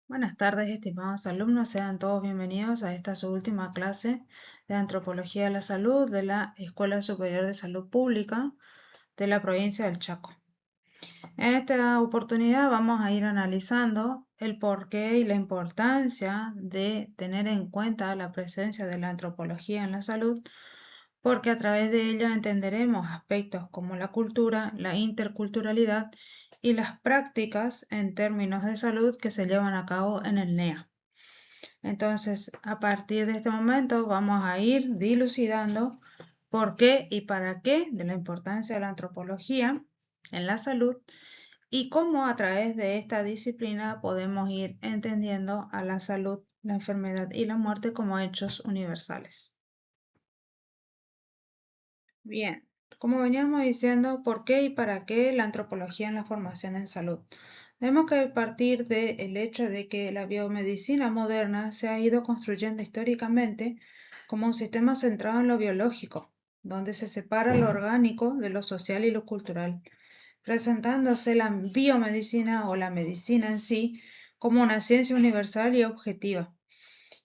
Buenas tardes, estimados alumnos. Sean todos bienvenidos a esta su última clase de Antropología de la Salud de la Escuela Superior de Salud Pública de la provincia del Chaco. En esta oportunidad vamos a ir analizando el porqué y la importancia de tener en cuenta la presencia de la antropología en la salud, porque a través de ella entenderemos aspectos como la cultura, la interculturalidad y las prácticas en términos de salud que se llevan a cabo en el NEA. Entonces, a partir de este momento vamos a ir dilucidando por qué y para qué de la importancia de la antropología en la salud y cómo a través de esta disciplina podemos ir entendiendo a la salud, la enfermedad y la muerte como hechos universales. Bien, como veníamos diciendo, ¿por qué y para qué la antropología en la formación en salud? Tenemos que partir del hecho de que la biomedicina moderna se ha ido construyendo históricamente como un sistema centrado en lo biológico, donde se separa lo orgánico de lo social y lo cultural, presentándose la biomedicina o la medicina en sí como una ciencia universal y objetiva.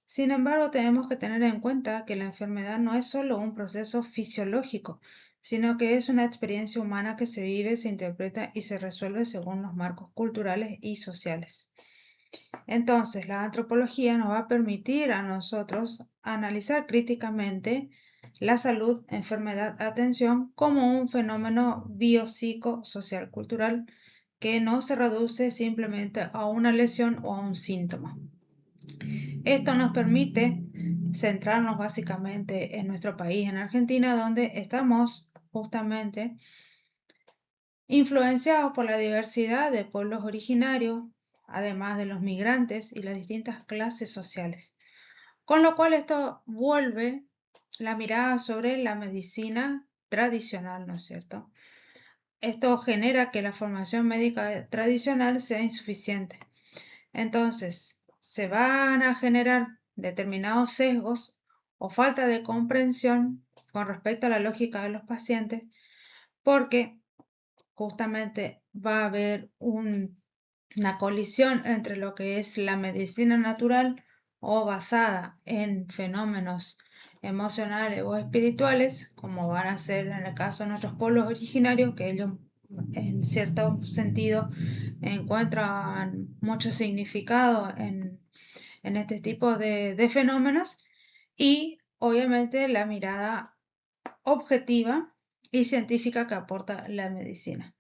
Sin embargo, tenemos que tener en cuenta que la enfermedad no es solo un proceso fisiológico, sino que es una experiencia humana que se vive, se interpreta y se resuelve según los marcos culturales y sociales. Entonces, la antropología nos va a permitir a nosotros analizar críticamente la salud, enfermedad, atención como un fenómeno biopsicosocial cultural que no se reduce simplemente a una lesión o a un síntoma. Esto nos permite centrarnos básicamente en nuestro país, en Argentina, donde estamos justamente influenciados por la diversidad de pueblos originarios, además de los migrantes y las distintas clases sociales. Con lo cual esto vuelve la mirada sobre la medicina tradicional, ¿no es cierto? Esto genera que la formación médica tradicional sea insuficiente. Entonces, se van a generar determinados sesgos o falta de comprensión con respecto a la lógica de los pacientes, porque justamente va a haber una colisión entre lo que es la medicina natural o basada en fenómenos emocionales o espirituales, como van a ser en el caso de nuestros pueblos originarios, que ellos en cierto sentido encuentran mucho significado en este tipo de fenómenos, y obviamente la mirada objetiva y científica que aporta la medicina.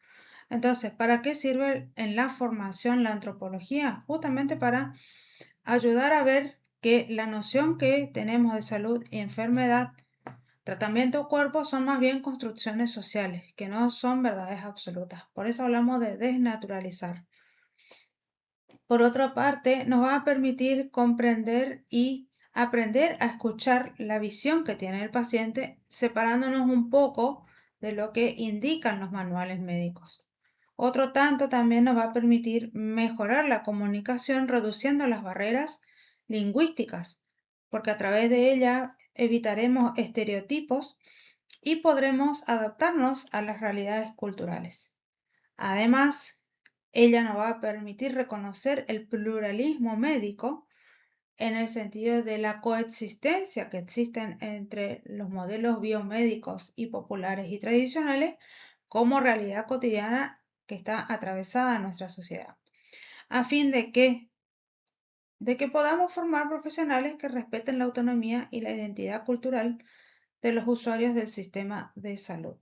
Entonces, ¿para qué sirve en la formación la antropología? Justamente para ayudar a ver que la noción que tenemos de salud y enfermedad, tratamiento o cuerpo son más bien construcciones sociales, que no son verdades absolutas. Por eso hablamos de desnaturalizar. Por otra parte, nos va a permitir comprender y aprender a escuchar la visión que tiene el paciente, separándonos un poco de lo que indican los manuales médicos. Otro tanto también nos va a permitir mejorar la comunicación reduciendo las barreras lingüísticas, porque a través de ella evitaremos estereotipos y podremos adaptarnos a las realidades culturales. Además, ella nos va a permitir reconocer el pluralismo médico en el sentido de la coexistencia que existen entre los modelos biomédicos y populares y tradicionales como realidad cotidiana que está atravesada en nuestra sociedad, a fin de que podamos formar profesionales que respeten la autonomía y la identidad cultural de los usuarios del sistema de salud.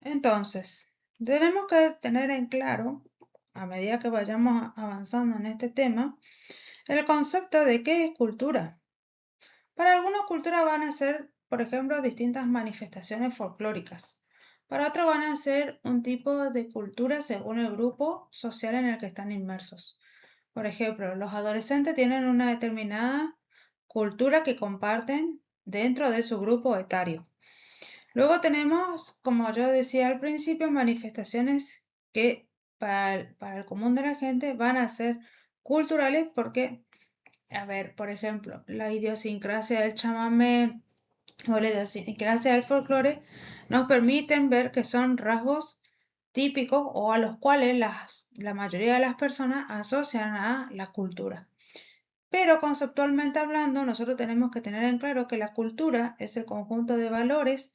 Entonces, tenemos que tener en claro, a medida que vayamos avanzando en este tema, el concepto de qué es cultura. Para algunas culturas van a ser, por ejemplo, distintas manifestaciones folclóricas. Para otros van a ser un tipo de cultura según el grupo social en el que están inmersos. Por ejemplo, los adolescentes tienen una determinada cultura que comparten dentro de su grupo etario. Luego tenemos, como yo decía al principio, manifestaciones que para el común de la gente van a ser culturales porque, a ver, por ejemplo, la idiosincrasia del chamamé o la idiosincrasia del folclore nos permiten ver que son rasgos típicos o a los cuales la mayoría de las personas asocian a la cultura. Pero conceptualmente hablando, nosotros tenemos que tener en claro que la cultura es el conjunto de valores,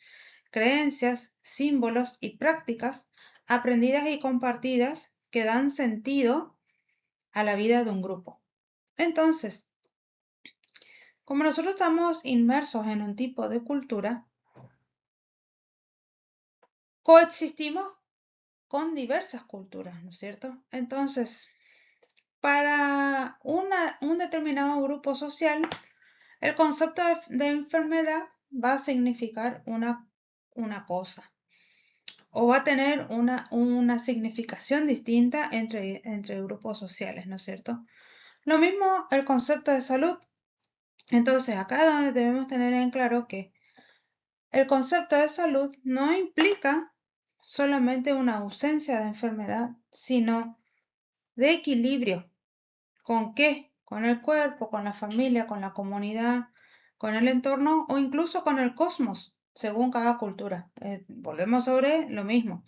creencias, símbolos y prácticas aprendidas y compartidas que dan sentido a la vida de un grupo. Entonces, como nosotros estamos inmersos en un tipo de cultura, coexistimos con diversas culturas, ¿no es cierto? Entonces, para un determinado grupo social, el concepto de enfermedad va a significar una cosa o va a tener una significación distinta entre grupos sociales, ¿no es cierto? Lo mismo el concepto de salud. Entonces, acá es donde debemos tener en claro que el concepto de salud no implica solamente una ausencia de enfermedad, sino de equilibrio. ¿Con qué? Con el cuerpo, con la familia, con la comunidad, con el entorno o incluso con el cosmos, según cada cultura. Volvemos sobre lo mismo.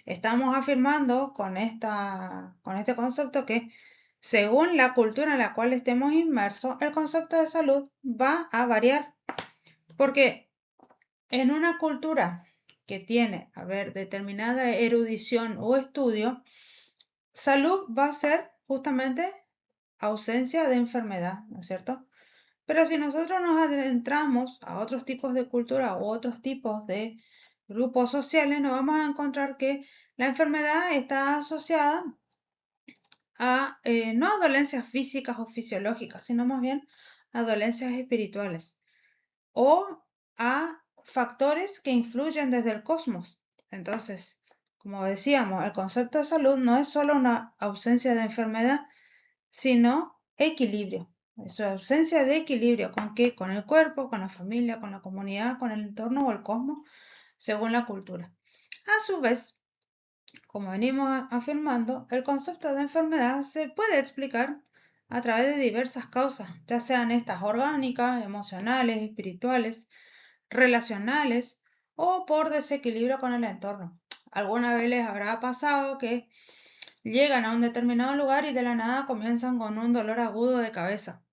Estamos afirmando con este concepto que según la cultura en la cual estemos inmersos, el concepto de salud va a variar. Porque en una cultura que tiene, a ver, determinada erudición o estudio, salud va a ser justamente ausencia de enfermedad, ¿no es cierto? Pero si nosotros nos adentramos a otros tipos de cultura u otros tipos de grupos sociales, nos vamos a encontrar que la enfermedad está asociada a no a dolencias físicas o fisiológicas, sino más bien a dolencias espirituales o a factores que influyen desde el cosmos. Entonces, como decíamos, el concepto de salud no es solo una ausencia de enfermedad, sino equilibrio. Es ausencia de equilibrio. ¿Con qué? Con el cuerpo, con la familia, con la comunidad, con el entorno o el cosmos, según la cultura. A su vez, como venimos afirmando, el concepto de enfermedad se puede explicar a través de diversas causas, ya sean estas orgánicas, emocionales, espirituales, relacionales o por desequilibrio con el entorno. Alguna vez les habrá pasado que llegan a un determinado lugar y de la nada comienzan con un dolor agudo de cabeza.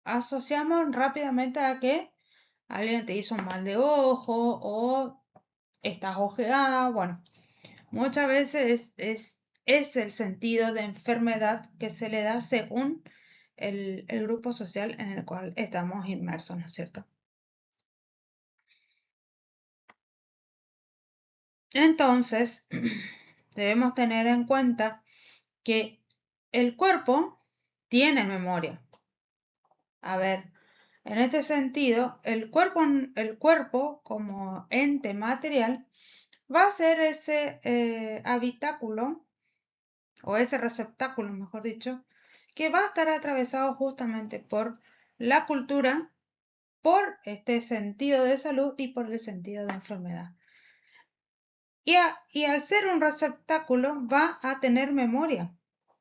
Asociamos rápidamente a que alguien te hizo un mal de ojo o estás ojeada. Bueno, muchas veces es el sentido de enfermedad que se le da según el grupo social en el cual estamos inmersos, ¿no es cierto? Entonces, debemos tener en cuenta que el cuerpo tiene memoria. A ver, en este sentido, el cuerpo como ente material va a ser ese habitáculo o ese receptáculo, mejor dicho, que va a estar atravesado justamente por la cultura, por este sentido de salud y por el sentido de enfermedad. Y al ser un receptáculo va a tener memoria.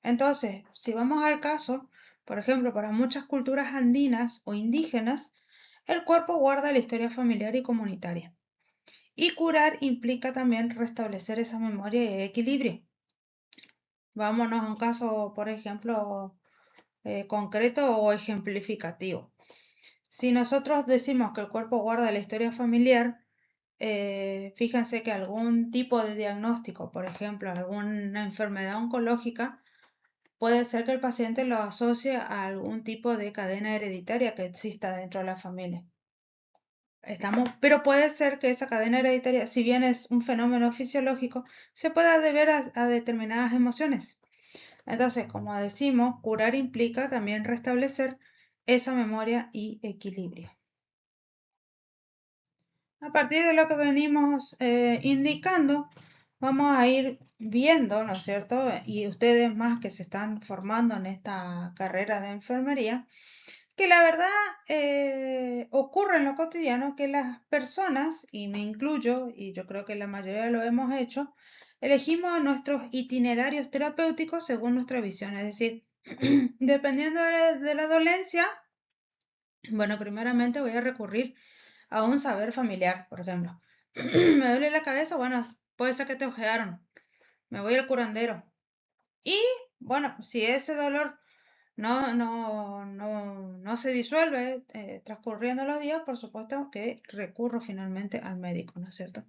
Entonces, si vamos al caso, por ejemplo, para muchas culturas andinas o indígenas, el cuerpo guarda la historia familiar y comunitaria. Y curar implica también restablecer esa memoria y equilibrio. Vámonos a un caso, por ejemplo, concreto o ejemplificativo. Si nosotros decimos que el cuerpo guarda la historia familiar, fíjense que algún tipo de diagnóstico, por ejemplo, alguna enfermedad oncológica, puede ser que el paciente lo asocie a algún tipo de cadena hereditaria que exista dentro de la familia. Pero puede ser que esa cadena hereditaria, si bien es un fenómeno fisiológico, se pueda deber a determinadas emociones. Entonces, como decimos, curar implica también restablecer esa memoria y equilibrio. A partir de lo que venimos indicando, vamos a ir viendo, ¿no es cierto? Y ustedes más que se están formando en esta carrera de enfermería, que la verdad ocurre en lo cotidiano que las personas, y me incluyo, y yo creo que la mayoría lo hemos hecho, elegimos nuestros itinerarios terapéuticos según nuestra visión, es decir, dependiendo de la dolencia, bueno, primeramente voy a recurrir a un saber familiar, por ejemplo. Me duele la cabeza, bueno, puede ser que te ojearon. me voy al curandero. Y bueno, si ese dolor no se disuelve transcurriendo los días, por supuesto que recurro finalmente al médico, ¿no es cierto?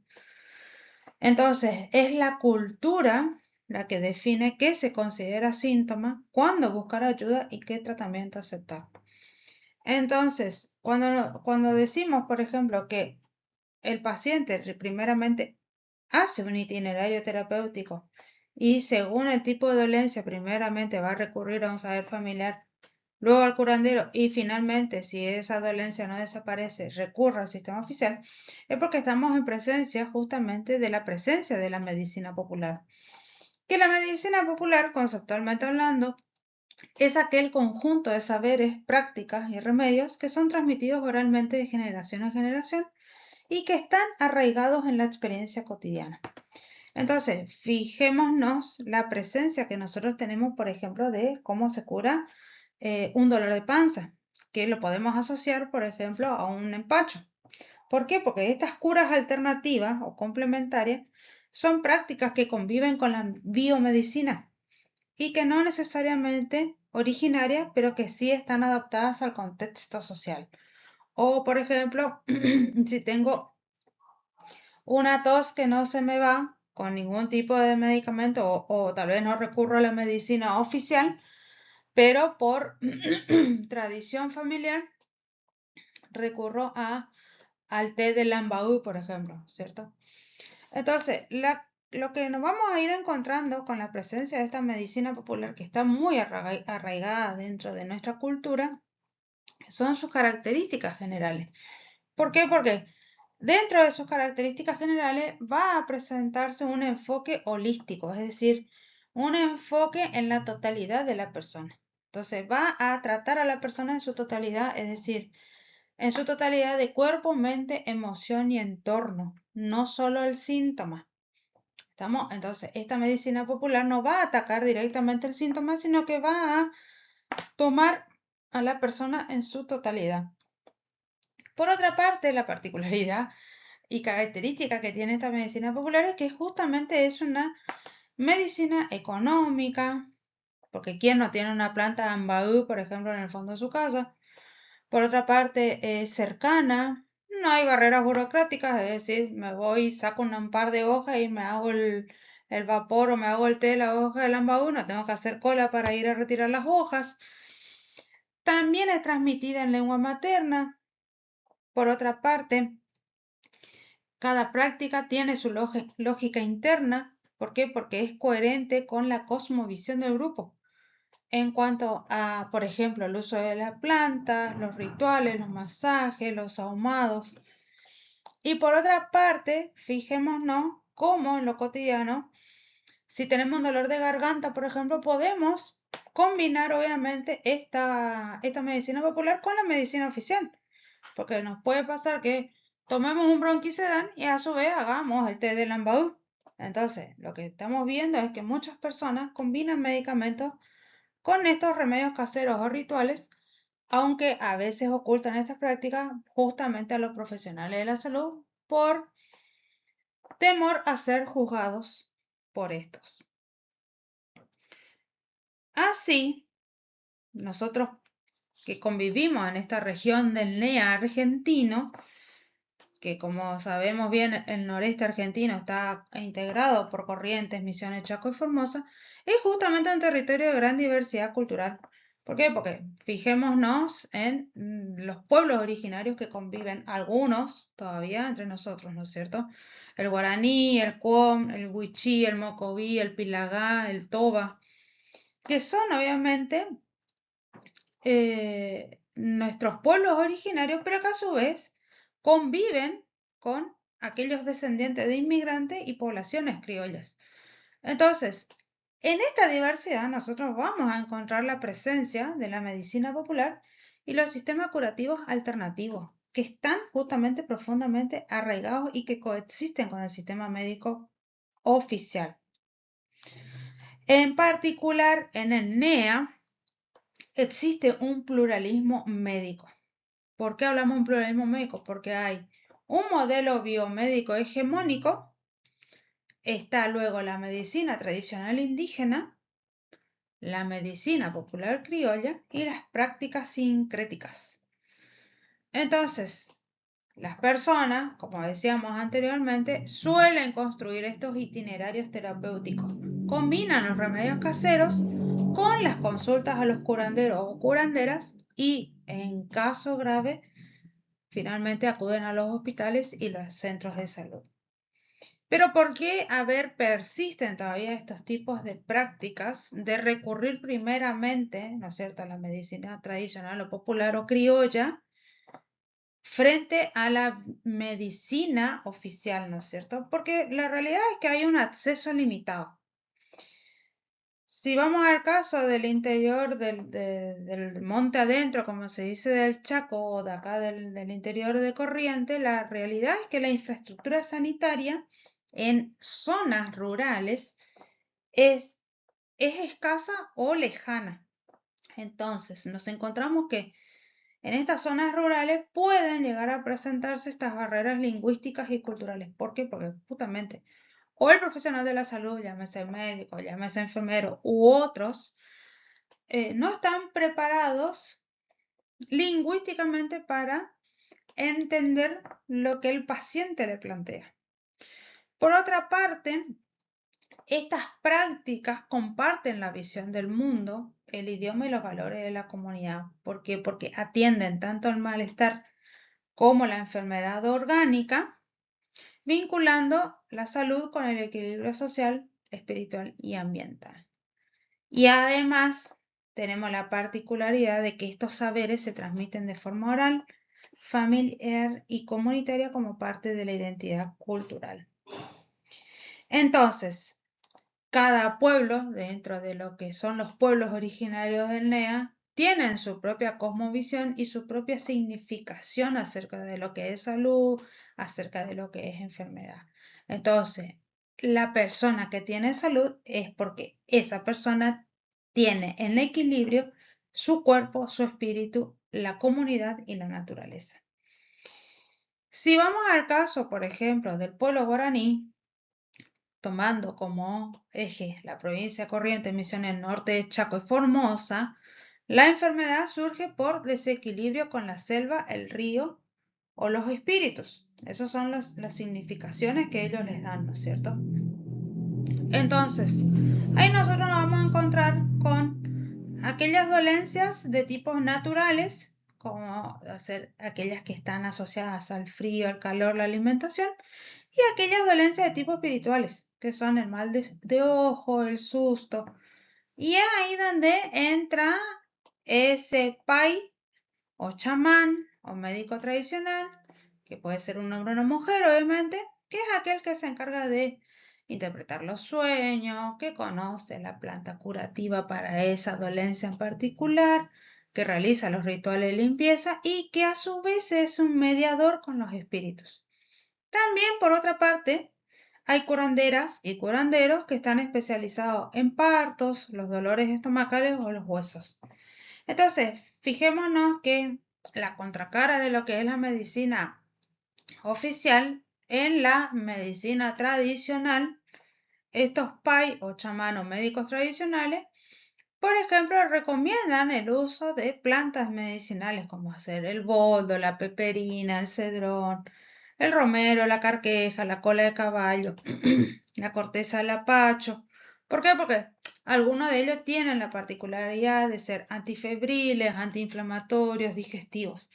Entonces, es la cultura la que define qué se considera síntoma, cuándo buscar ayuda y qué tratamiento aceptar. Entonces, cuando decimos, por ejemplo, que el paciente primeramente hace un itinerario terapéutico y según el tipo de dolencia, primeramente va a recurrir a un saber familiar, luego al curandero y finalmente, si esa dolencia no desaparece, recurre al sistema oficial, es porque estamos en presencia justamente de la presencia de la medicina popular. Que la medicina popular, conceptualmente hablando, es aquel conjunto de saberes, prácticas y remedios que son transmitidos oralmente de generación en generación y que están arraigados en la experiencia cotidiana. Entonces, fijémonos la presencia que nosotros tenemos, por ejemplo, de cómo se cura un dolor de panza, que lo podemos asociar, por ejemplo, a un empacho. ¿Por qué? Porque estas curas alternativas o complementarias son prácticas que conviven con la biomedicina y que no necesariamente originarias, pero que sí están adaptadas al contexto social. O, por ejemplo, si tengo una tos que no se me va con ningún tipo de medicamento o tal vez no recurro a la medicina oficial, pero por tradición familiar recurro al té de Lambaú, por ejemplo, ¿cierto? Entonces, lo que nos vamos a ir encontrando con la presencia de esta medicina popular que está muy arraigada dentro de nuestra cultura son sus características generales. ¿Por qué? Porque dentro de sus características generales va a presentarse un enfoque holístico, es decir, un enfoque en la totalidad de la persona. Entonces va a tratar a la persona en su totalidad, es decir, en su totalidad de cuerpo, mente, emoción y entorno, no solo el síntoma. Entonces, esta medicina popular no va a atacar directamente el síntoma, sino que va a tomar a la persona en su totalidad. Por otra parte, la particularidad y característica que tiene esta medicina popular es que justamente es una medicina económica, porque ¿quién no tiene una planta ambaú, por ejemplo, en el fondo de su casa? Por otra parte, es cercana, no hay barreras burocráticas, es decir, me voy, saco un par de hojas y me hago el vapor o me hago el té de la hoja del ambaú, no tengo que hacer cola para ir a retirar las hojas. También es transmitida en lengua materna. Por otra parte, cada práctica tiene su lógica interna. ¿Por qué? Porque es coherente con la cosmovisión del grupo. En cuanto a, por ejemplo, el uso de la planta, los rituales, los masajes, los ahumados. Y por otra parte, fijémonos cómo en lo cotidiano, si tenemos un dolor de garganta, por ejemplo, podemos combinar obviamente esta medicina popular con la medicina oficial. Porque nos puede pasar que tomemos un bronquisedal y a su vez hagamos el té de Lambaú. Entonces, lo que estamos viendo es que muchas personas combinan medicamentos con estos remedios caseros o rituales, aunque a veces ocultan estas prácticas justamente a los profesionales de la salud por temor a ser juzgados por estos. Así, nosotros que convivimos en esta región del NEA argentino, que como sabemos bien el noreste argentino está integrado por Corrientes, Misiones, Chaco y Formosa, es justamente un territorio de gran diversidad cultural. ¿Por qué? Porque fijémonos en los pueblos originarios que conviven, algunos todavía entre nosotros, ¿no es cierto? El guaraní, el cuom, el huichí, el mocoví, el pilagá, el toba, que son obviamente nuestros pueblos originarios, pero que a su vez conviven con aquellos descendientes de inmigrantes y poblaciones criollas. Entonces, en esta diversidad nosotros vamos a encontrar la presencia de la medicina popular y los sistemas curativos alternativos, que están justamente profundamente arraigados y que coexisten con el sistema médico oficial. En particular, en el NEA existe un pluralismo médico. ¿Por qué hablamos de un pluralismo médico? Porque hay un modelo biomédico hegemónico Está luego la medicina tradicional indígena, la medicina popular criolla y las prácticas sincréticas. Entonces, las personas, como decíamos anteriormente, suelen construir estos itinerarios terapéuticos. Combinan los remedios caseros con las consultas a los curanderos o curanderas y, en caso grave, finalmente acuden a los hospitales y los centros de salud. Pero ¿por qué, persisten todavía estos tipos de prácticas de recurrir primeramente, ¿no es cierto?, a la medicina tradicional o popular o criolla frente a la medicina oficial, ¿no es cierto? Porque la realidad es que hay un acceso limitado. Si vamos al caso del interior del monte adentro, como se dice del Chaco, o de acá del interior de Corrientes, la realidad es que la infraestructura sanitaria en zonas rurales es escasa o lejana. Entonces, nos encontramos que en estas zonas rurales pueden llegar a presentarse estas barreras lingüísticas y culturales. ¿Por qué? Porque justamente o el profesional de la salud, llámese médico, llámese enfermero u otros, no están preparados lingüísticamente para entender lo que el paciente le plantea. Por otra parte, estas prácticas comparten la visión del mundo, el idioma y los valores de la comunidad. ¿Por qué? Porque atienden tanto el malestar como la enfermedad orgánica, vinculando la salud con el equilibrio social, espiritual y ambiental. Y además tenemos la particularidad de que estos saberes se transmiten de forma oral, familiar y comunitaria como parte de la identidad cultural. Entonces, cada pueblo, dentro de lo que son los pueblos originarios del NEA, tienen su propia cosmovisión y su propia significación acerca de lo que es salud, acerca de lo que es enfermedad. Entonces, la persona que tiene salud es porque esa persona tiene en equilibrio su cuerpo, su espíritu, la comunidad y la naturaleza. Si vamos al caso, por ejemplo, del pueblo guaraní, tomando como eje la provincia Corrientes, Misiones Norte de Chaco y Formosa, la enfermedad surge por desequilibrio con la selva, el río o los espíritus. Esas son las significaciones que ellos les dan, ¿no es cierto? Entonces, ahí nosotros nos vamos a encontrar con aquellas dolencias de tipos naturales, como aquellas que están asociadas al frío, al calor, la alimentación, y aquellas dolencias de tipo espirituales, que son el mal de ojo, el susto. Y es ahí donde entra ese pai o chamán o médico tradicional, que puede ser un hombre o una mujer, obviamente, que es aquel que se encarga de interpretar los sueños, que conoce la planta curativa para esa dolencia en particular, que realiza los rituales de limpieza y que a su vez es un mediador con los espíritus. También, por otra parte, hay curanderas y curanderos que están especializados en partos, los dolores estomacales o los huesos. Entonces, fijémonos que la contracara de lo que es la medicina oficial, en la medicina tradicional, estos pai o chamanos médicos tradicionales, por ejemplo, recomiendan el uso de plantas medicinales como hacer el boldo, la peperina, el cedrón, el romero, la carqueja, la cola de caballo, la corteza del apacho. ¿Por qué? Porque algunos de ellos tienen la particularidad de ser antifebriles, antiinflamatorios, digestivos.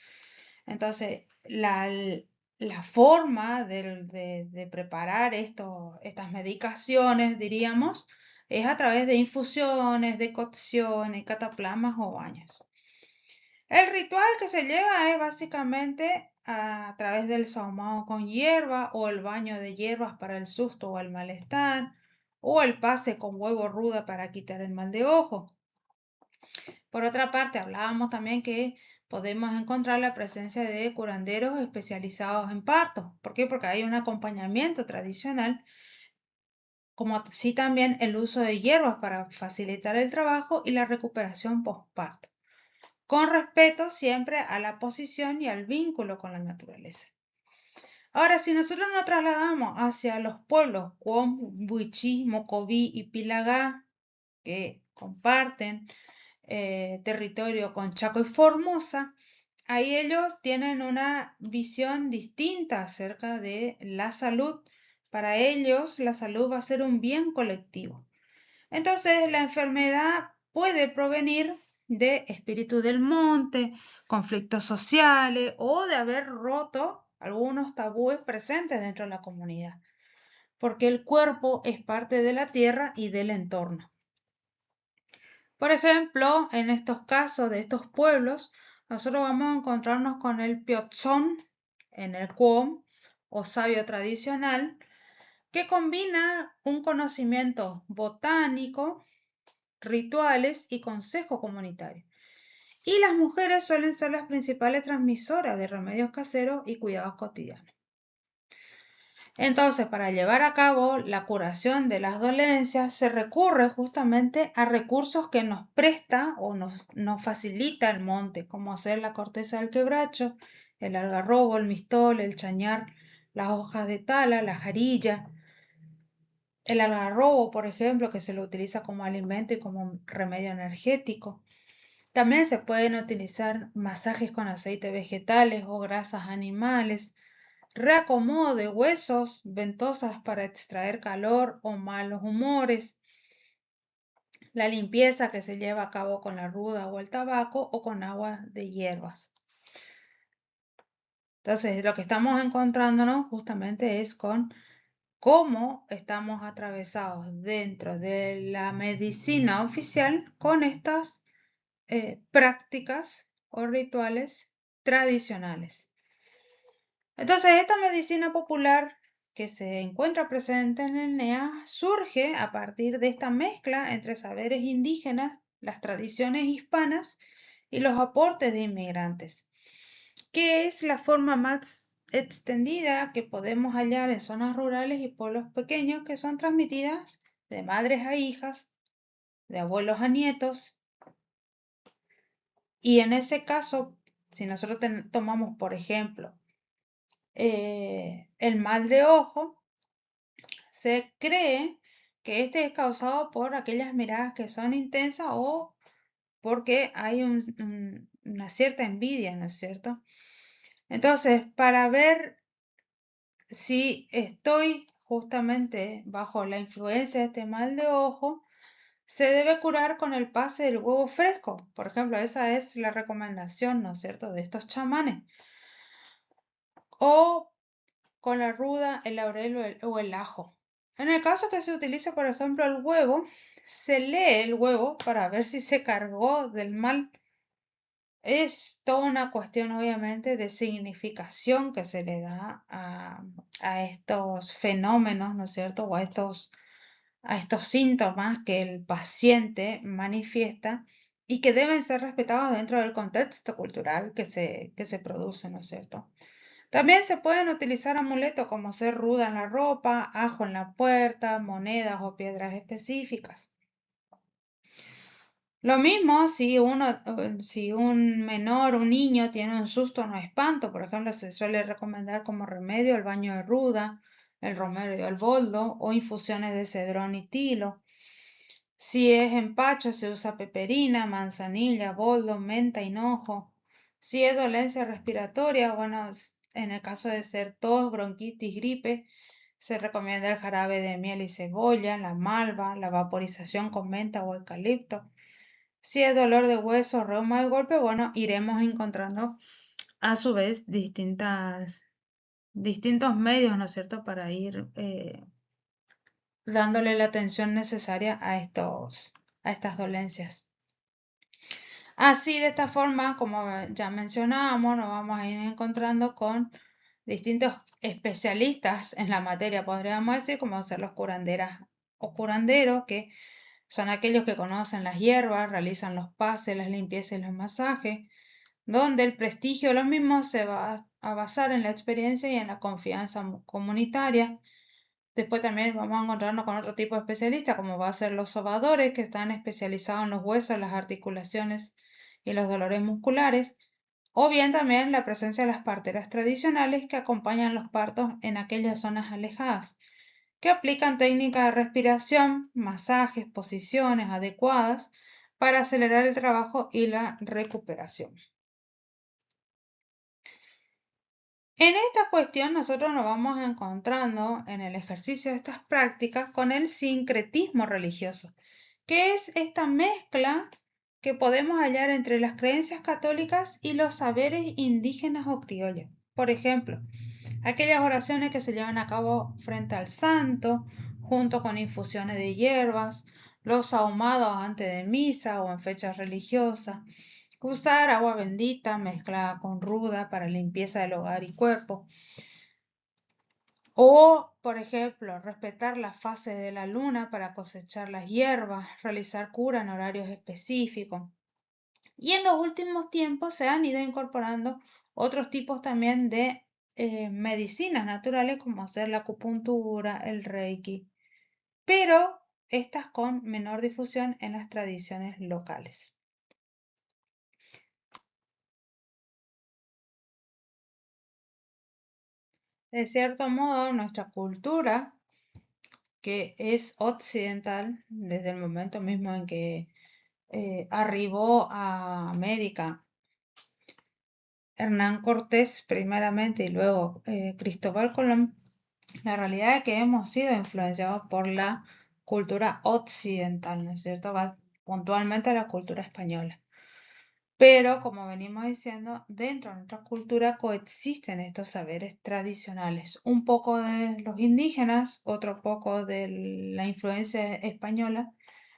Entonces, la forma de preparar estas medicaciones, diríamos, es a través de infusiones, decocciones, cataplasmas o baños. El ritual que se lleva es básicamente a través del sahumado con hierba o el baño de hierbas para el susto o el malestar o el pase con huevo ruda para quitar el mal de ojo. Por otra parte, hablábamos también que podemos encontrar la presencia de curanderos especializados en partos. ¿Por qué? Porque hay un acompañamiento tradicional, como así también el uso de hierbas para facilitar el trabajo y la recuperación postparto, con respeto siempre a la posición y al vínculo con la naturaleza. Ahora, si nosotros nos trasladamos hacia los pueblos Cuom, Buichí, Mocoví y Pilagá, que comparten territorio con Chaco y Formosa, ahí ellos tienen una visión distinta acerca de la salud. Para ellos, la salud va a ser un bien colectivo. Entonces, la enfermedad puede provenir de espíritu del monte, conflictos sociales o de haber roto algunos tabúes presentes dentro de la comunidad, porque el cuerpo es parte de la tierra y del entorno. Por ejemplo, en estos casos de estos pueblos, nosotros vamos a encontrarnos con el piotzón en el cuom o sabio tradicional, que combina un conocimiento botánico, rituales y consejo comunitario. Y las mujeres suelen ser las principales transmisoras de remedios caseros y cuidados cotidianos. Entonces, para llevar a cabo la curación de las dolencias, se recurre justamente a recursos que nos presta o nos facilita el monte, como hacer la corteza del quebracho, el algarrobo, el mistol, el chañar, las hojas de tala, la jarilla, el algarrobo, por ejemplo, que se lo utiliza como alimento y como remedio energético. También se pueden utilizar masajes con aceites vegetales o grasas animales, reacomodo de huesos, ventosas para extraer calor o malos humores, la limpieza que se lleva a cabo con la ruda o el tabaco o con agua de hierbas. Entonces, lo que estamos encontrándonos justamente es con cómo estamos atravesados dentro de la medicina oficial con estas prácticas o rituales tradicionales. Entonces, esta medicina popular que se encuentra presente en el NEA surge a partir de esta mezcla entre saberes indígenas, las tradiciones hispanas y los aportes de inmigrantes, que es la forma más extendida que podemos hallar en zonas rurales y pueblos pequeños que son transmitidas de madres a hijas, de abuelos a nietos. Y en ese caso, si nosotros tomamos, por ejemplo, el mal de ojo, se cree que este es causado por aquellas miradas que son intensas o porque hay una cierta envidia, ¿no es cierto? Entonces, para ver si estoy justamente bajo la influencia de este mal de ojo, se debe curar con el pase del huevo fresco. Por ejemplo, esa es la recomendación, ¿no es cierto?, de estos chamanes. O con la ruda, el laurel o el ajo. En el caso que se utilice, por ejemplo, el huevo, se lee el huevo para ver si se cargó del mal. Es toda una cuestión, obviamente, de significación que se le da a estos fenómenos, ¿no es cierto? O a estos síntomas que el paciente manifiesta y que deben ser respetados dentro del contexto cultural que se produce, ¿no es cierto? También se pueden utilizar amuletos como ser ruda en la ropa, ajo en la puerta, monedas o piedras específicas. Lo mismo si un menor, un niño tiene un susto o espanto, por ejemplo, se suele recomendar como remedio el baño de ruda, el romero al boldo o infusiones de cedrón y tilo. Si es empacho se usa peperina, manzanilla, boldo, menta, hinojo. Si es dolencia respiratoria, bueno, en el caso de ser tos, bronquitis, gripe, se recomienda el jarabe de miel y cebolla, la malva, la vaporización con menta o eucalipto. Si es dolor de hueso, reuma de golpe, bueno, iremos encontrando a su vez distintos medios, ¿no es cierto?, para ir dándole la atención necesaria a estas dolencias. Así, de esta forma, como ya mencionábamos, nos vamos a ir encontrando con distintos especialistas en la materia, podríamos decir, como ser los curanderas o curanderos, que son aquellos que conocen las hierbas, realizan los pases, las limpiezas y los masajes, donde el prestigio de los mismos se va a basar en la experiencia y en la confianza comunitaria. Después también vamos a encontrarnos con otro tipo de especialistas, como va a ser los sobadores, que están especializados en los huesos, las articulaciones y los dolores musculares. o bien también la presencia de las parteras tradicionales que acompañan los partos en aquellas zonas alejadas, que aplican técnicas de respiración, masajes, posiciones adecuadas para acelerar el trabajo y la recuperación. En esta cuestión nosotros nos vamos encontrando en el ejercicio de estas prácticas con el sincretismo religioso, que es esta mezcla que podemos hallar entre las creencias católicas y los saberes indígenas o criollos. Por ejemplo, aquellas oraciones que se llevan a cabo frente al santo, junto con infusiones de hierbas, los ahumados antes de misa o en fechas religiosas, usar agua bendita mezclada con ruda para limpieza del hogar y cuerpo, o, por ejemplo, respetar la fase de la luna para cosechar las hierbas, realizar cura en horarios específicos. Y en los últimos tiempos se han ido incorporando otros tipos también de medicinas naturales, como hacer la acupuntura, el reiki, pero estas con menor difusión en las tradiciones locales. De cierto modo, nuestra cultura, que es occidental, desde el momento mismo en que arribó a América Hernán Cortés primeramente y luego Cristóbal Colón, la realidad es que hemos sido influenciados por la cultura occidental, ¿no es cierto? Puntualmente la cultura española. Pero, como venimos diciendo, dentro de nuestra cultura coexisten estos saberes tradicionales. Un poco de los indígenas, otro poco de la influencia española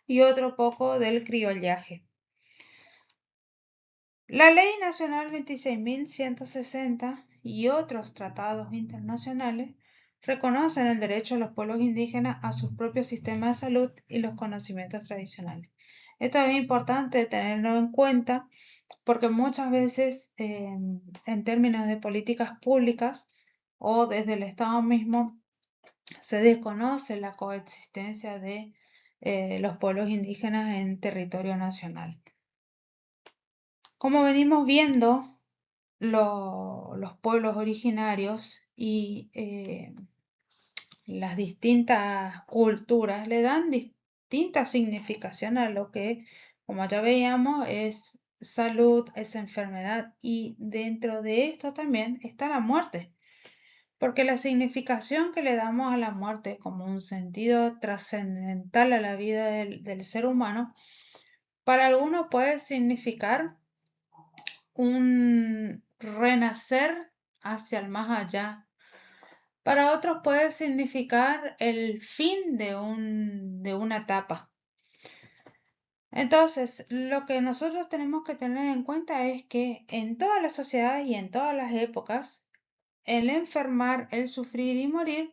y otro poco del criollaje. La Ley Nacional 26.160 y otros tratados internacionales reconocen el derecho de los pueblos indígenas a sus propios sistemas de salud y los conocimientos tradicionales. Esto es importante tenerlo en cuenta porque muchas veces en términos de políticas públicas o desde el Estado mismo se desconoce la coexistencia de los pueblos indígenas en territorio nacional. Como venimos viendo, los pueblos originarios y las distintas culturas le dan distinta significación a lo que, como ya veíamos, es salud, es enfermedad y dentro de esto también está la muerte. Porque la significación que le damos a la muerte como un sentido trascendental a la vida del ser humano, para algunos puede significar un renacer hacia el más allá. Para otros puede significar el fin de una etapa. Entonces, lo que nosotros tenemos que tener en cuenta es que en todas las sociedades y en todas las épocas, el enfermar, el sufrir y morir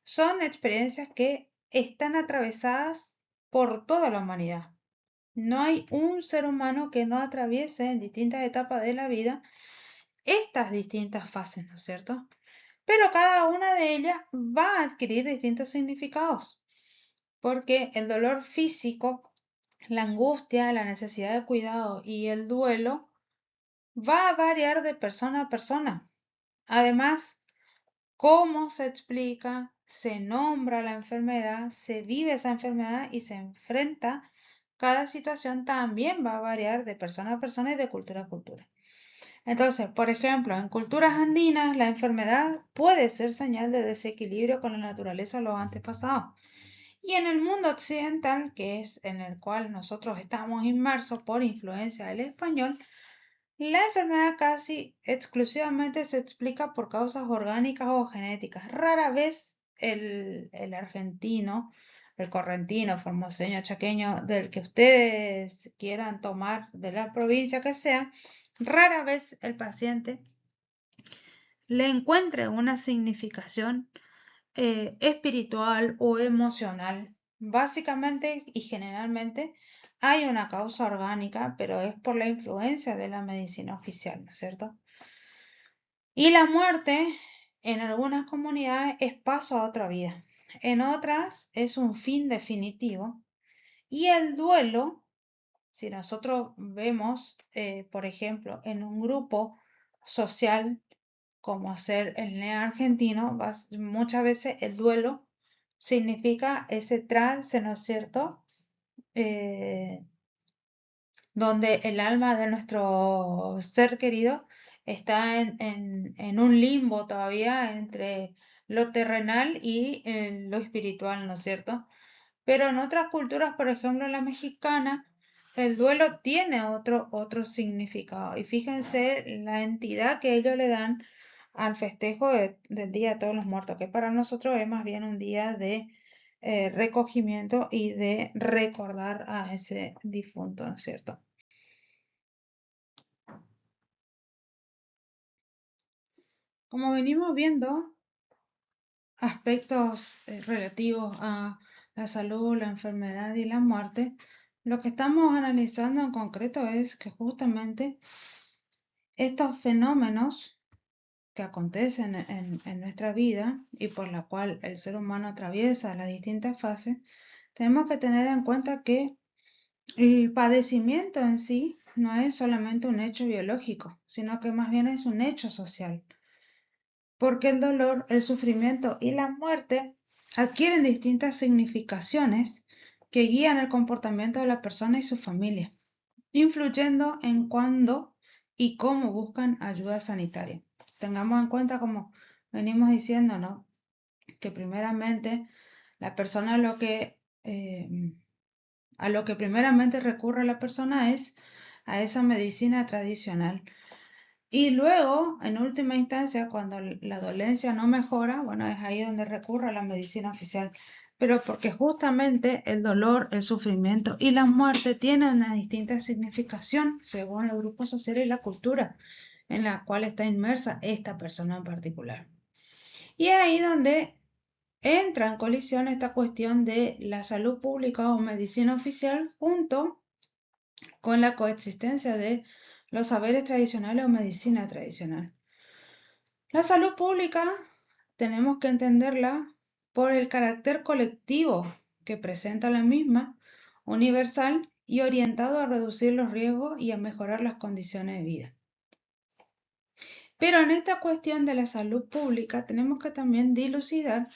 son experiencias que están atravesadas por toda la humanidad. No hay un ser humano que no atraviese en distintas etapas de la vida estas distintas fases, ¿no es cierto? Pero cada una de ellas va a adquirir distintos significados, porque el dolor físico, la angustia, la necesidad de cuidado y el duelo va a variar de persona a persona. Además, cómo se explica, se nombra la enfermedad, se vive esa enfermedad y se enfrenta cada situación también va a variar de persona a persona y de cultura a cultura. Entonces, por ejemplo, en culturas andinas la enfermedad puede ser señal de desequilibrio con la naturaleza de los antepasados. Y en el mundo occidental, que es en el cual nosotros estamos inmersos por influencia del español, la enfermedad casi exclusivamente se explica por causas orgánicas o genéticas. Rara vez el argentino, el correntino, formoseño, chaqueño, del que ustedes quieran tomar de la provincia que sea, rara vez el paciente le encuentre una significación espiritual o emocional. Básicamente y generalmente hay una causa orgánica, pero es por la influencia de la medicina oficial, ¿no es cierto? Y la muerte en algunas comunidades es paso a otra vida, en otras es un fin definitivo y el duelo, si nosotros vemos, por ejemplo, en un grupo social como ser el neo argentino, muchas veces el duelo significa ese trance, ¿no es cierto? Eh, donde el alma de nuestro ser querido está en un limbo todavía entre lo terrenal y lo espiritual, ¿no es cierto? Pero en otras culturas, por ejemplo en la mexicana, el duelo tiene otro significado. Y fíjense la entidad que ellos le dan al festejo del Día de Todos los Muertos, que para nosotros es más bien un día de recogimiento y de recordar a ese difunto, ¿no es cierto? Como venimos viendo, aspectos relativos a la salud, la enfermedad y la muerte, lo que estamos analizando en concreto es que justamente estos fenómenos que acontecen en nuestra vida y por la cual el ser humano atraviesa las distintas fases, tenemos que tener en cuenta que el padecimiento en sí no es solamente un hecho biológico, sino que más bien es un hecho social, porque el dolor, el sufrimiento y la muerte adquieren distintas significaciones que guían el comportamiento de la persona y su familia, influyendo en cuándo y cómo buscan ayuda sanitaria. Tengamos en cuenta, como venimos diciendo, ¿no? Que primeramente la persona a lo que primeramente recurre la persona es a esa medicina tradicional. Y luego, en última instancia, cuando la dolencia no mejora, bueno, es ahí donde recurre a la medicina oficial. Pero porque justamente el dolor, el sufrimiento y la muerte tienen una distinta significación según el grupo social y la cultura en la cual está inmersa esta persona en particular. Y es ahí donde entra en colisión esta cuestión de la salud pública o medicina oficial junto con la coexistencia de los saberes tradicionales o medicina tradicional. La salud pública tenemos que entenderla por el carácter colectivo que presenta la misma, universal y orientado a reducir los riesgos y a mejorar las condiciones de vida. Pero en esta cuestión de la salud pública tenemos que también dilucidar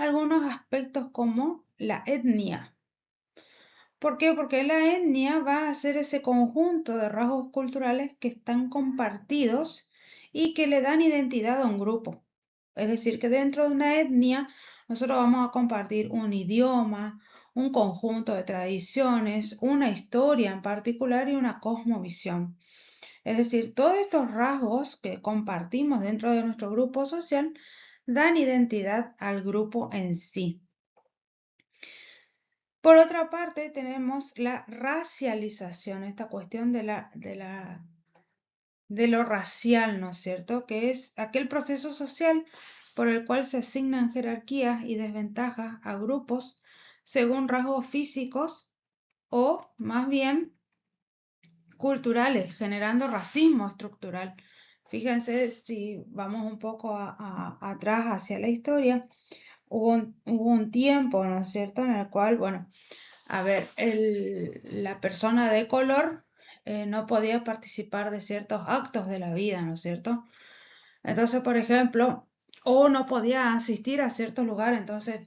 algunos aspectos como la etnia. ¿Por qué? Porque la etnia va a ser ese conjunto de rasgos culturales que están compartidos y que le dan identidad a un grupo. Es decir, que dentro de una etnia nosotros vamos a compartir un idioma, un conjunto de tradiciones, una historia en particular y una cosmovisión. Es decir, todos estos rasgos que compartimos dentro de nuestro grupo social dan identidad al grupo en sí. Por otra parte, tenemos la racialización, esta cuestión de lo racial, ¿no es cierto? Que es aquel proceso social por el cual se asignan jerarquías y desventajas a grupos según rasgos físicos o más bien culturales, generando racismo estructural. Fíjense, si vamos un poco atrás hacia la historia, hubo un tiempo, ¿no es cierto?, en el cual, bueno, a ver, la persona de color no podía participar de ciertos actos de la vida, ¿no es cierto? Entonces, por ejemplo, o no podía asistir a ciertos lugares. Entonces,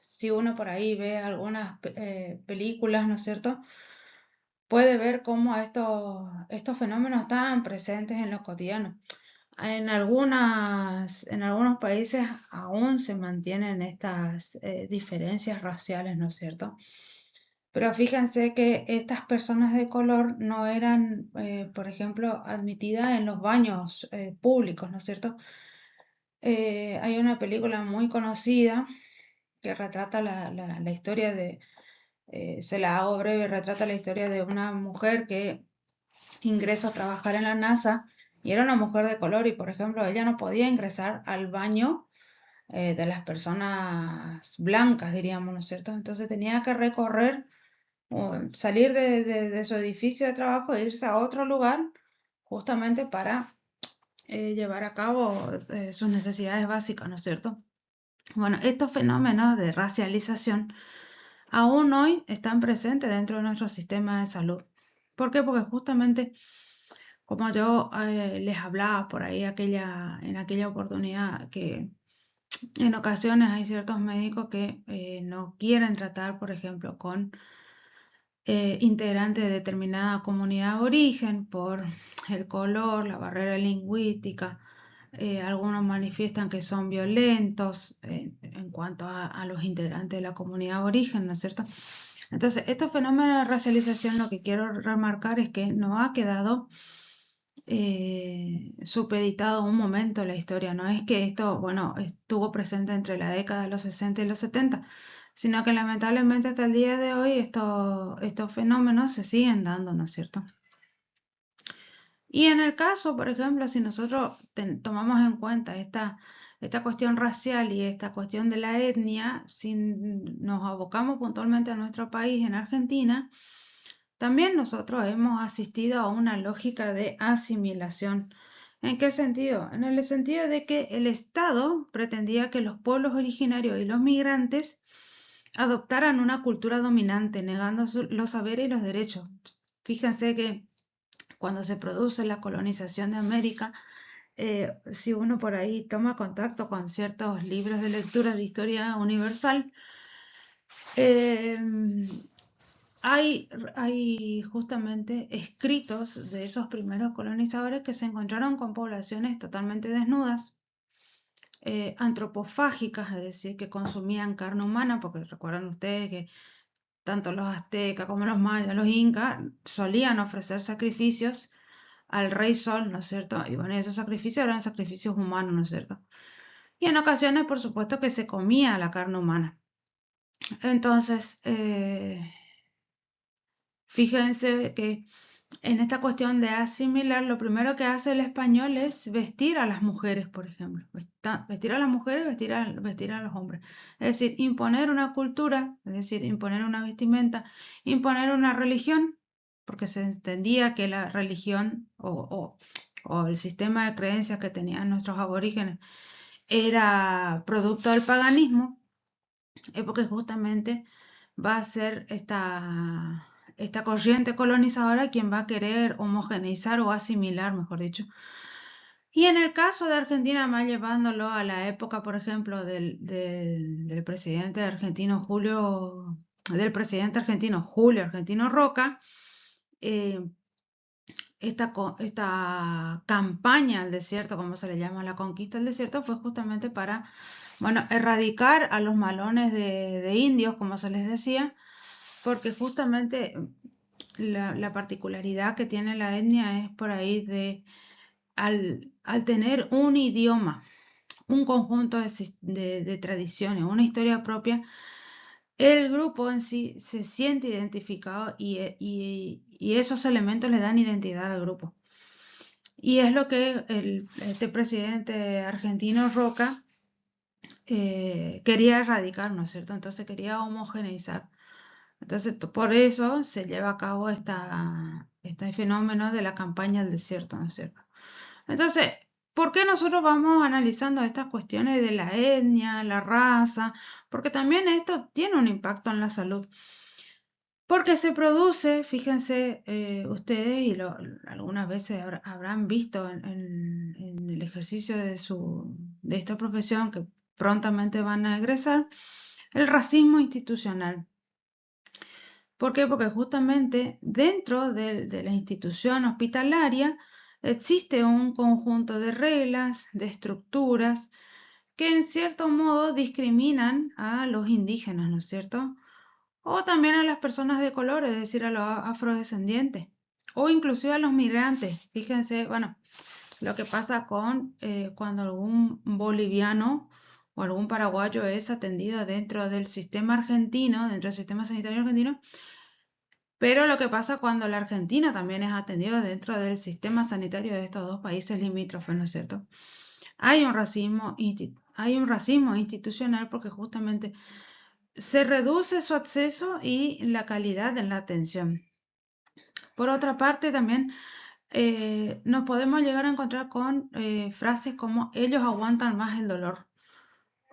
si uno por ahí ve algunas películas, ¿no es cierto?, puede ver cómo estos fenómenos están presentes en lo cotidiano. En algunos países aún se mantienen estas diferencias raciales, ¿no es cierto? Pero fíjense que estas personas de color no eran, por ejemplo, admitidas en los baños públicos, ¿no es cierto? Hay una película muy conocida que retrata la historia se la hago breve, retrata la historia de una mujer que ingresa a trabajar en la NASA y era una mujer de color y, por ejemplo, ella no podía ingresar al baño de las personas blancas, diríamos, ¿no es cierto? Entonces tenía que recorrer o salir de su edificio de trabajo e irse a otro lugar justamente para llevar a cabo sus necesidades básicas, ¿no es cierto? Bueno, estos fenómenos de racialización aún hoy están presentes dentro de nuestro sistema de salud. ¿Por qué? Porque justamente Como yo les hablaba por ahí en aquella oportunidad, que en ocasiones hay ciertos médicos que no quieren tratar, por ejemplo, con integrantes de determinada comunidad de origen por el color, la barrera lingüística. Algunos manifiestan que son violentos en cuanto a los integrantes de la comunidad de origen, ¿no es cierto? Entonces, estos fenómenos de racialización, lo que quiero remarcar es que no ha quedado supeditado un momento en la historia. No es que esto, bueno, estuvo presente entre la década de los 60 y los 70, sino que lamentablemente hasta el día de hoy estos fenómenos se siguen dando, ¿no es cierto? Y en el caso, por ejemplo, si nosotros tomamos en cuenta esta cuestión racial y esta cuestión de la etnia, si nos abocamos puntualmente a nuestro país, en Argentina, también nosotros hemos asistido a una lógica de asimilación. ¿En qué sentido? En el sentido de que el Estado pretendía que los pueblos originarios y los migrantes adoptaran una cultura dominante, negando los saberes y los derechos. Fíjense que cuando se produce la colonización de América, si uno por ahí toma contacto con ciertos libros de lectura de historia universal, eh, hay justamente escritos de esos primeros colonizadores que se encontraron con poblaciones totalmente desnudas, antropofágicas, es decir, que consumían carne humana, porque recuerdan ustedes que tanto los aztecas como los mayas, los incas, solían ofrecer sacrificios al rey sol, ¿no es cierto? Y bueno, esos sacrificios eran sacrificios humanos, ¿no es cierto? Y en ocasiones, por supuesto, que se comía la carne humana. Entonces, fíjense que en esta cuestión de asimilar, lo primero que hace el español es vestir a las mujeres, por ejemplo. Vestir a las mujeres, vestir a los hombres. Es decir, imponer una cultura, es decir, imponer una vestimenta, imponer una religión, porque se entendía que la religión o el sistema de creencias que tenían nuestros aborígenes era producto del paganismo, porque justamente va a ser esta corriente colonizadora quien va a querer homogeneizar o asimilar, mejor dicho. Y en el caso de Argentina, más llevándolo a la época, por ejemplo, del presidente argentino Julio Argentino Roca, eh, esta campaña al desierto, como se le llama la conquista del desierto, fue justamente para, bueno, erradicar a los malones de indios, como se les decía, porque justamente la particularidad que tiene la etnia es por ahí al tener un idioma, un conjunto de tradiciones, una historia propia, el grupo en sí se siente identificado y esos elementos le dan identidad al grupo. Y es lo que este presidente argentino Roca quería erradicar, ¿no es cierto? Entonces quería homogeneizar. Entonces, por eso se lleva a cabo este fenómeno de la campaña del desierto, ¿no es cierto? Entonces, ¿por qué nosotros vamos analizando estas cuestiones de la etnia, la raza? Porque también esto tiene un impacto en la salud. Porque se produce, fíjense ustedes, y algunas veces habrán visto en el ejercicio de esta profesión que prontamente van a egresar, el racismo institucional. ¿Por qué? Porque justamente dentro de la institución hospitalaria existe un conjunto de reglas, de estructuras, que en cierto modo discriminan a los indígenas, ¿no es cierto? O también a las personas de color, es decir, a los afrodescendientes, o inclusive a los migrantes. Fíjense, bueno, lo que pasa cuando algún boliviano o algún paraguayo es atendido dentro del sistema argentino, dentro del sistema sanitario argentino, pero lo que pasa cuando el argentino también es atendido dentro del sistema sanitario de estos dos países limítrofes, ¿no es cierto? Hay un racismo institucional porque justamente se reduce su acceso y la calidad en la atención. Por otra parte, también nos podemos llegar a encontrar con frases como ellos aguantan más el dolor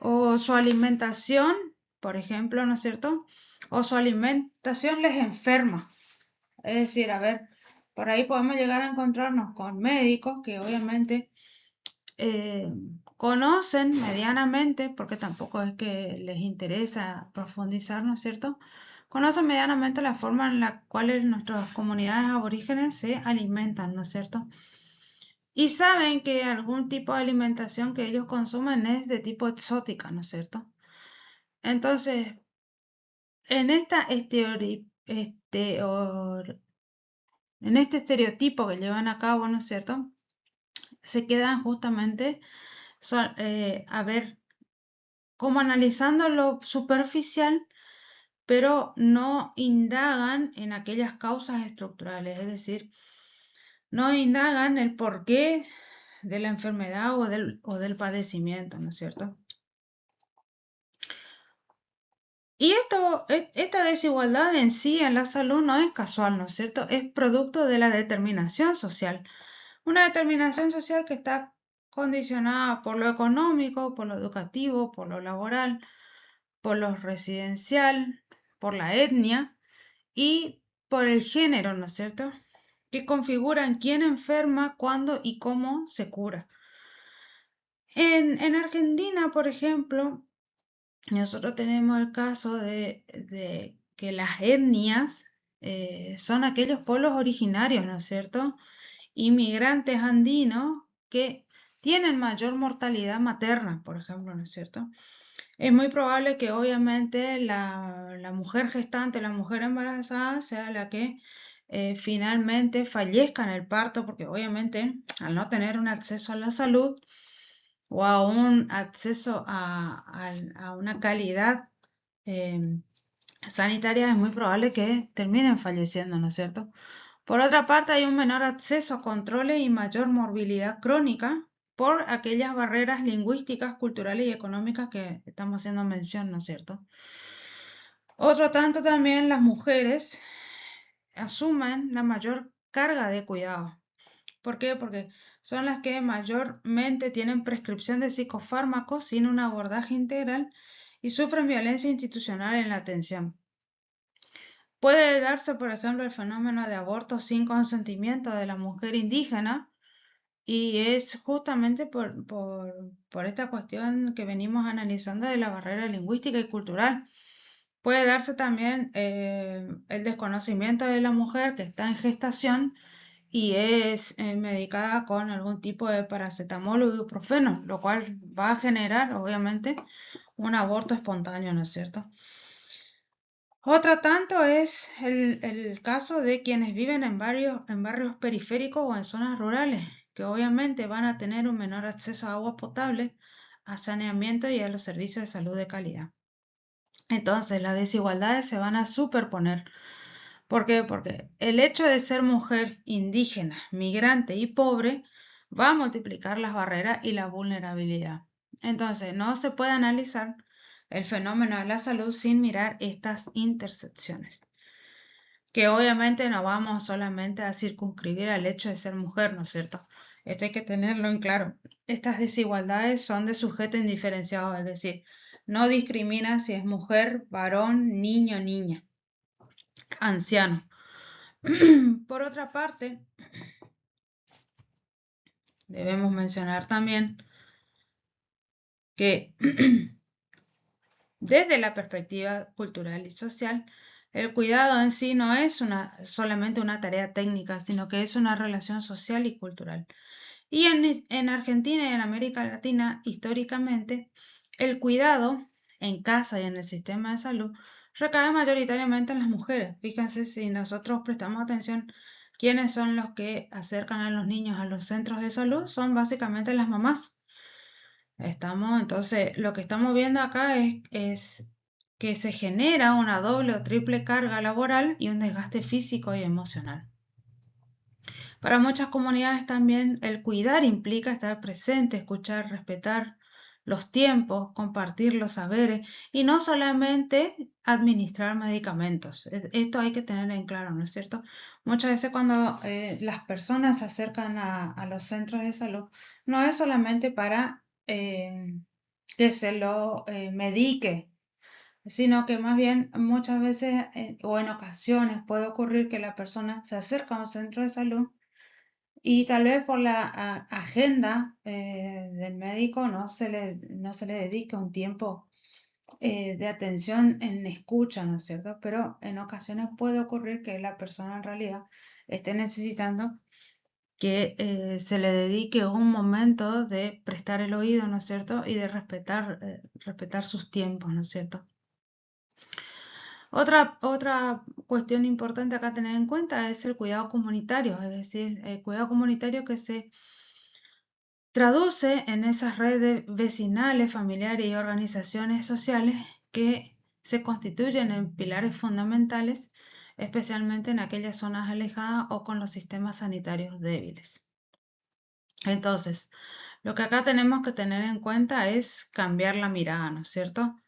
o su alimentación, por ejemplo, ¿no es cierto? O su alimentación les enferma. Es decir, a ver, Por ahí podemos llegar a encontrarnos con médicos que obviamente conocen medianamente, porque tampoco es que les interesa profundizar, ¿no es cierto? Conocen medianamente la forma en la cual nuestras comunidades aborígenes se alimentan, ¿no es cierto? Y saben que algún tipo de alimentación que ellos consumen es de tipo exótica, ¿no es cierto? Entonces, en en este estereotipo que llevan a cabo, ¿no es cierto? Se quedan justamente a ver, como analizando lo superficial, pero no indagan en aquellas causas estructurales, es decir, no indagan el porqué de la enfermedad o del padecimiento, ¿no es cierto? Y esta desigualdad en sí en la salud no es casual, ¿no es cierto? Es producto de la determinación social. Una determinación social que está condicionada por lo económico, por lo educativo, por lo laboral, por lo residencial, por la etnia y por el género, ¿no es cierto? Que configuran quién enferma, cuándo y cómo se cura. En Argentina, por ejemplo, nosotros tenemos el caso de que las etnias son aquellos pueblos originarios, ¿no es cierto? Inmigrantes andinos que tienen mayor mortalidad materna, por ejemplo, ¿no es cierto? Es muy probable que obviamente la mujer gestante, la mujer embarazada, sea la que finalmente fallezca en el parto, porque obviamente al no tener un acceso a la salud o a un acceso a una calidad eh, sanitaria, es muy probable que terminen falleciendo, ¿no es cierto? Por otra parte, hay un menor acceso a controles y mayor morbilidad crónica por aquellas barreras lingüísticas, culturales y económicas que estamos haciendo mención, ¿no es cierto? Otro tanto también las mujeres asumen la mayor carga de cuidado. ¿Por qué? Porque son las que mayormente tienen prescripción de psicofármacos sin un abordaje integral y sufren violencia institucional en la atención. Puede darse, por ejemplo, el fenómeno de aborto sin consentimiento de la mujer indígena y es justamente por esta cuestión que venimos analizando de la barrera lingüística y cultural. Puede darse también el desconocimiento de la mujer que está en gestación y es medicada con algún tipo de paracetamol o ibuprofeno, lo cual va a generar, obviamente, un aborto espontáneo, ¿no es cierto? Otro tanto es el caso de quienes viven en barrios periféricos o en zonas rurales, que obviamente van a tener un menor acceso a agua potable, a saneamiento y a los servicios de salud de calidad. Entonces, las desigualdades se van a superponer. ¿Por qué? Porque el hecho de ser mujer, indígena, migrante y pobre va a multiplicar las barreras y la vulnerabilidad. Entonces, no se puede analizar el fenómeno de la salud sin mirar estas intersecciones, que obviamente no vamos solamente a circunscribir al hecho de ser mujer, ¿no es cierto? Esto hay que tenerlo en claro. Estas desigualdades son de sujeto indiferenciado, es decir, no discrimina si es mujer, varón, niño, niña, anciano. Por otra parte, debemos mencionar también que desde la perspectiva cultural y social, el cuidado en sí no es solamente una tarea técnica, sino que es una relación social y cultural. Y en Argentina y en América Latina, históricamente, el cuidado en casa y en el sistema de salud recae mayoritariamente en las mujeres. Fíjense, si nosotros prestamos atención, quiénes son los que acercan a los niños a los centros de salud, son básicamente las mamás. Entonces, lo que estamos viendo acá es que se genera una doble o triple carga laboral y un desgaste físico y emocional. Para muchas comunidades también el cuidar implica estar presente, escuchar, respetar los tiempos, compartir los saberes y no solamente administrar medicamentos. Esto hay que tener en claro, ¿no es cierto? Muchas veces cuando las personas se acercan a los centros de salud, no es solamente para que se lo medique sino que más bien muchas veces o en ocasiones puede ocurrir que la persona se acerca a un centro de salud y tal vez por la agenda del médico no se le dedica un tiempo de atención en escucha, ¿no es cierto? Pero en ocasiones puede ocurrir que la persona en realidad esté necesitando que se le dedique un momento de prestar el oído, ¿no es cierto? Y de respetar sus tiempos, ¿no es cierto? Otra cuestión importante acá a tener en cuenta es el cuidado comunitario, es decir, el cuidado comunitario que se traduce en esas redes vecinales, familiares y organizaciones sociales que se constituyen en pilares fundamentales, especialmente en aquellas zonas alejadas o con los sistemas sanitarios débiles. Entonces, lo que acá tenemos que tener en cuenta es cambiar la mirada, ¿no es cierto?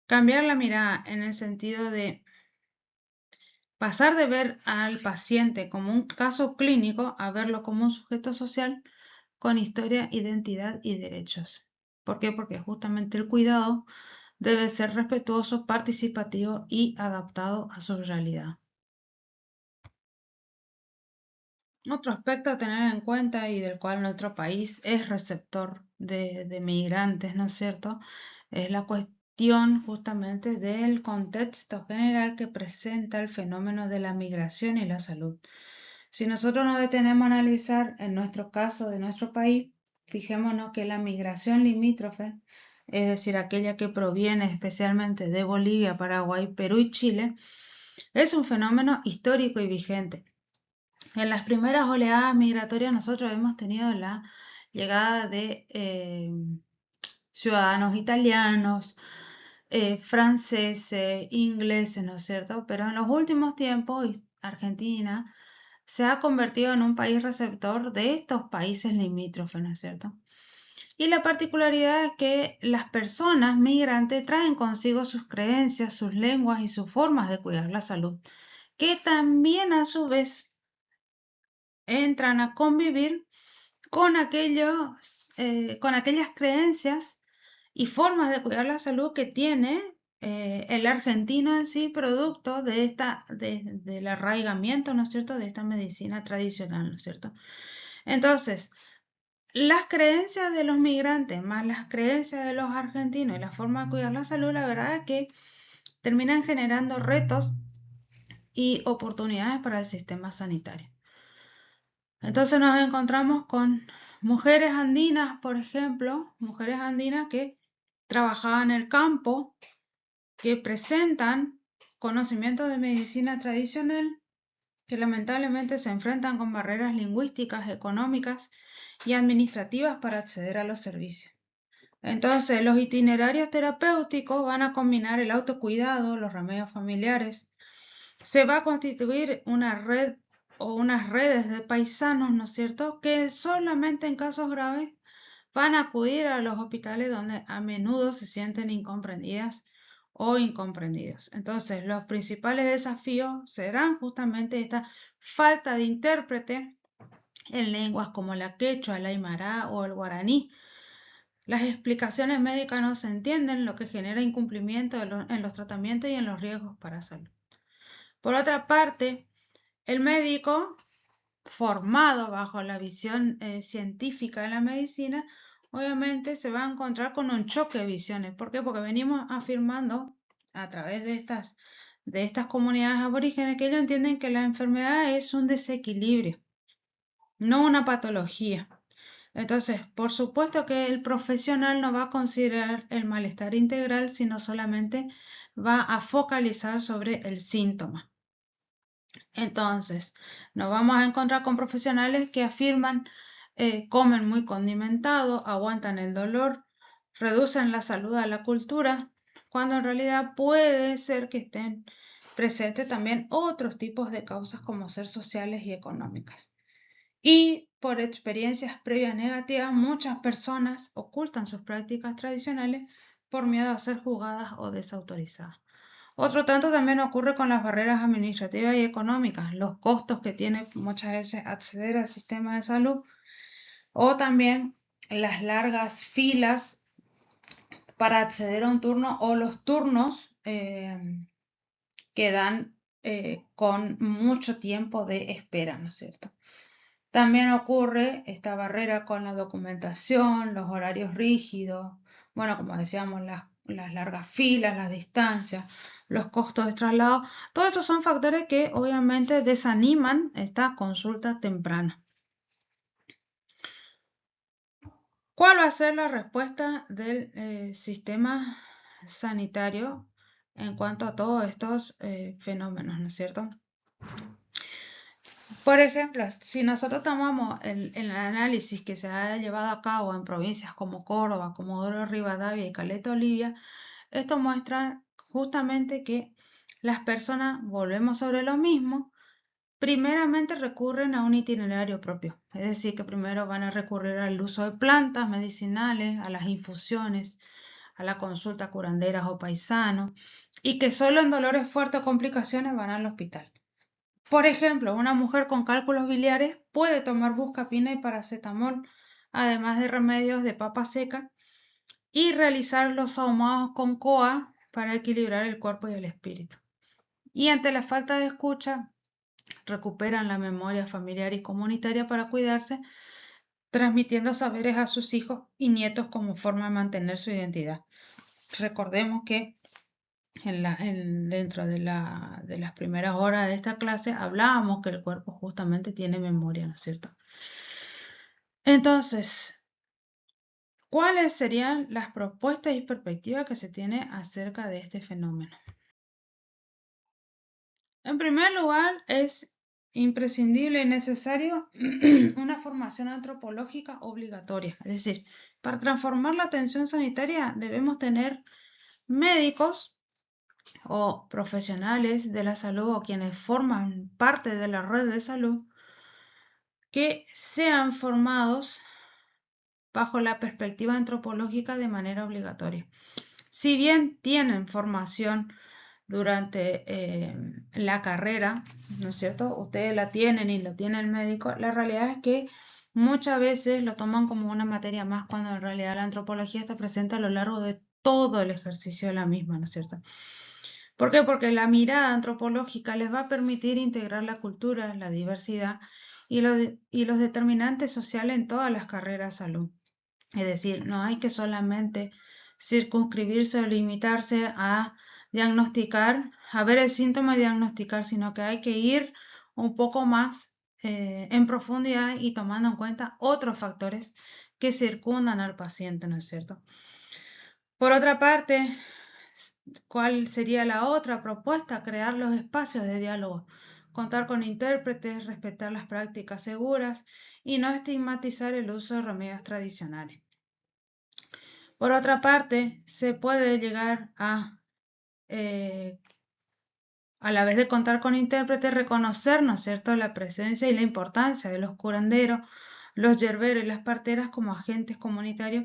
Cambiar la mirada en el sentido de pasar de ver al paciente como un caso clínico a verlo como un sujeto social con historia, identidad y derechos. ¿Por qué? Porque justamente el cuidado debe ser respetuoso, participativo y adaptado a su realidad. Otro aspecto a tener en cuenta y del cual nuestro país es receptor de migrantes, ¿no es cierto? Es la cuestión justamente del contexto general que presenta el fenómeno de la migración y la salud. Si nosotros nos detenemos a analizar en nuestro caso de nuestro país, fijémonos que la migración limítrofe, es decir, aquella que proviene especialmente de Bolivia, Paraguay, Perú y Chile, es un fenómeno histórico y vigente. En las primeras oleadas migratorias nosotros hemos tenido la llegada de ciudadanos italianos, franceses, ingleses, ¿no es cierto? Pero en los últimos tiempos Argentina se ha convertido en un país receptor de estos países limítrofes, ¿no es cierto? Y la particularidad es que las personas migrantes traen consigo sus creencias, sus lenguas y sus formas de cuidar la salud, que también a su vez entran a convivir con aquellas creencias y formas de cuidar la salud que tiene el argentino en sí, producto del arraigamiento, ¿no es cierto?, de esta medicina tradicional, ¿no es cierto? Entonces, las creencias de los migrantes más las creencias de los argentinos y la forma de cuidar la salud, la verdad es que terminan generando retos y oportunidades para el sistema sanitario. Entonces nos encontramos con mujeres andinas, por ejemplo, mujeres andinas que trabajaban en el campo, que presentan conocimientos de medicina tradicional, que lamentablemente se enfrentan con barreras lingüísticas, económicas y administrativas para acceder a los servicios. Entonces, los itinerarios terapéuticos van a combinar el autocuidado, los remedios familiares. Se va a constituir una red o unas redes de paisanos, ¿no es cierto?, que solamente en casos graves van a acudir a los hospitales donde a menudo se sienten incomprendidas o incomprendidos. Entonces, los principales desafíos serán justamente esta falta de intérprete en lenguas como la quechua, el aymara o el guaraní. Las explicaciones médicas no se entienden, lo que genera incumplimiento en los tratamientos y en los riesgos para salud. Por otra parte, el médico formado bajo la visión científica de la medicina, obviamente se va a encontrar con un choque de visiones. ¿Por qué? Porque venimos afirmando a través de estas comunidades aborígenes que ellos entienden que la enfermedad es un desequilibrio, no una patología. Entonces, por supuesto que el profesional no va a considerar el malestar integral, sino solamente va a focalizar sobre el síntoma. Entonces, nos vamos a encontrar con profesionales que afirman comen muy condimentado, aguantan el dolor, reducen la salud a la cultura, cuando en realidad puede ser que estén presentes también otros tipos de causas como ser sociales y económicas. Y por experiencias previas negativas, muchas personas ocultan sus prácticas tradicionales por miedo a ser juzgadas o desautorizadas. Otro tanto también ocurre con las barreras administrativas y económicas, los costos que tiene muchas veces acceder al sistema de salud o también las largas filas para acceder a un turno o los turnos que dan con mucho tiempo de espera, ¿no es cierto? También ocurre esta barrera con la documentación, los horarios rígidos, bueno, como decíamos, las largas filas, las distancias, los costos de traslado. Todos estos son factores que obviamente desaniman esta consulta temprana. ¿Cuál va a ser la respuesta del sistema sanitario en cuanto a todos estos fenómenos, ¿no es cierto? Por ejemplo, si nosotros tomamos el análisis que se ha llevado a cabo en provincias como Córdoba, Comodoro Rivadavia y Caleta Olivia, esto muestra justamente que las personas, volvemos sobre lo mismo, primeramente recurren a un itinerario propio, es decir, que primero van a recurrir al uso de plantas medicinales, a las infusiones, a la consulta a curanderas o paisanos, y que solo en dolores fuertes o complicaciones van al hospital. Por ejemplo, una mujer con cálculos biliares puede tomar buscapina y paracetamol, además de remedios de papa seca, y realizar los ahumados con COA para equilibrar el cuerpo y el espíritu. Y ante la falta de escucha, recuperan la memoria familiar y comunitaria para cuidarse, transmitiendo saberes a sus hijos y nietos como forma de mantener su identidad. Recordemos que dentro de las primeras horas de esta clase hablábamos que el cuerpo justamente tiene memoria, ¿no es cierto? Entonces, ¿cuáles serían las propuestas y perspectivas que se tiene acerca de este fenómeno? En primer lugar, es imprescindible y necesario una formación antropológica obligatoria. Es decir, para transformar la atención sanitaria debemos tener médicos o profesionales de la salud o quienes forman parte de la red de salud que sean formados bajo la perspectiva antropológica de manera obligatoria. Si bien tienen formación durante la carrera, ¿no es cierto? Ustedes la tienen y lo tiene el médico. La realidad es que muchas veces lo toman como una materia más cuando en realidad la antropología está presente a lo largo de todo el ejercicio de la misma, ¿no es cierto? ¿Por qué? Porque la mirada antropológica les va a permitir integrar la cultura, la diversidad y los determinantes sociales en todas las carreras de salud. Es decir, no hay que solamente circunscribirse o limitarse a diagnosticar, a ver el síntoma y diagnosticar, sino que hay que ir un poco más en profundidad y tomando en cuenta otros factores que circundan al paciente, ¿no es cierto? Por otra parte, ¿cuál sería la otra propuesta? Crear los espacios de diálogo, contar con intérpretes, respetar las prácticas seguras y no estigmatizar el uso de remedios tradicionales. Por otra parte, se puede llegar a la vez de contar con intérpretes, reconocer, ¿no es cierto?, la presencia y la importancia de los curanderos, los yerberos y las parteras como agentes comunitarios,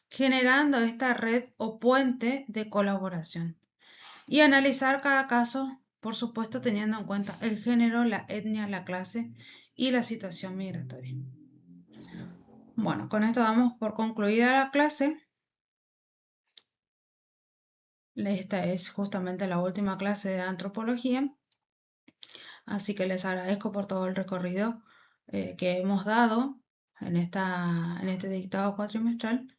generando esta red o puente de colaboración. Y analizar cada caso, por supuesto, teniendo en cuenta el género, la etnia, la clase y la situación migratoria. Bueno, con esto damos por concluida la clase. Esta es justamente la última clase de antropología, así que les agradezco por todo el recorrido que hemos dado en este dictado cuatrimestral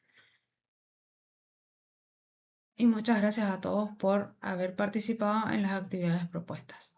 y muchas gracias a todos por haber participado en las actividades propuestas.